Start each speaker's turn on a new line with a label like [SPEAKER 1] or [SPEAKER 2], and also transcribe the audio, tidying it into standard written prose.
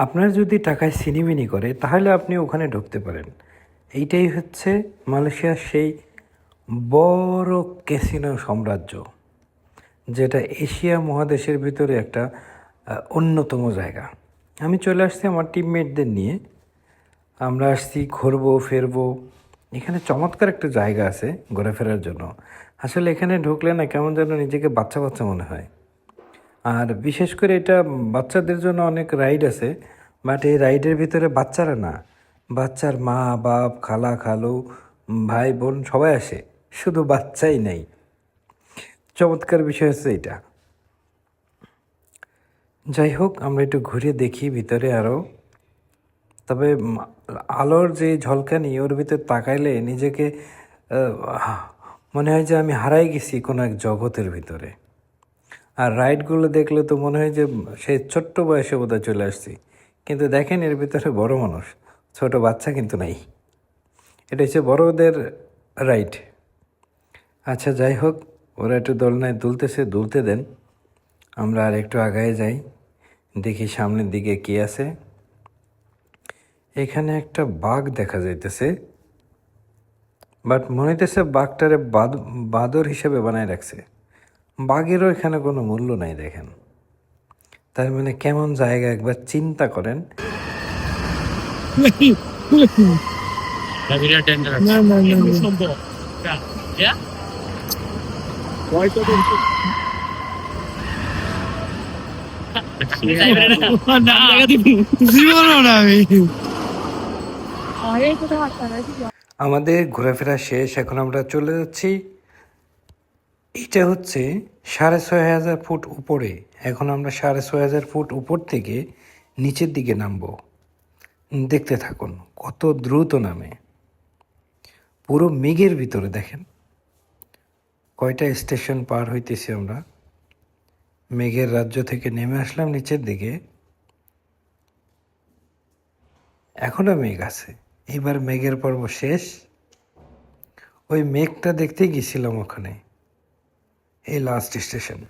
[SPEAKER 1] আপনার যদি টাকায় ছিনিমিনি করে তাহলে আপনি ওখানে ঢুকতে পারেন। এইটাই হচ্ছে মালয়েশিয়ার সেই বড় ক্যাসিনো সাম্রাজ্য, যেটা এশিয়া মহাদেশের ভিতরে একটা অন্যতম জায়গা। আমি চলে আসছি আমার টিমমেটদের নিয়ে। আমরা আসছি ঘুরবো ফিরবো। এখানে চমৎকার একটা জায়গা আছে ঘোরাফেরার জন্য। আসলে এখানে ঢুকলে না কেমন যেন নিজেকে বাচ্চা বাচ্চা মনে হয়। আর বিশেষ করে এটা বাচ্চাদের জন্য অনেক রাইড আছে, বাট এই রাইডের ভিতরে বাচ্চারা না, বাচ্চার মা বাপ খালা খালু ভাই বোন সবাই আসে, শুধু বাচ্চাই নেই। চমৎকার বিষয় হচ্ছে এটা। যাই হোক, আমরা একটু ঘুরে দেখি ভিতরে আরও। তবে আলোর যে ঝলকানি ওর ভিতর তাকাইলে নিজেকে মনে হয় যে আমি হারাই গেছি কোনো এক জগতের ভিতরে। আর রাইডগুলো দেখলে তো মনে হয় যে সে ছোট্ট বয়সে বোধহয় চলে আসছি। কিন্তু দেখেন এর ভিতরে বড় মানুষ, ছোট বাচ্চা কিন্তু নাই। এটা হচ্ছে বড়দের রাইড। আচ্ছা যাই হোক, ওরা একটু দোলনায় দুলতেছে, দুলতে দেন। আমরা আর একটু আগায় যাই, দেখি সামনের দিকে কি আছে। এখানে একটা বাঘ দেখা যাইতেছে, বাট মনে হইতেছে বাঘটারে বাদর হিসেবে বানায় রাখছে। বাঘেরও এখানে কোনো মূল্য নাই দেখেন। তার মানে কেমন জায়গা একবার চিন্তা করেন। আমাদের ঘোরাফেরা শেষ, এখন আমরা চলে যাচ্ছি। এটা হচ্ছে 6,500 ফুট উপরে। এখন আমরা 6,500 ফুট উপর থেকে নিচের দিকে নামবো। দেখতে থাকুন কত দ্রুত নামে। পুরো মেঘের ভিতরে দেখেন কয়টা স্টেশন পার হইতেছি আমরা। মেঘের রাজ্য থেকে নেমে আসলাম নিচের দিকে। এখনও মেঘ আছে, এবার মেঘের পর্ব শেষ। ওই মেঘটা দেখতে গেছিলাম ওখানে, এই লাস্ট স্টেশন।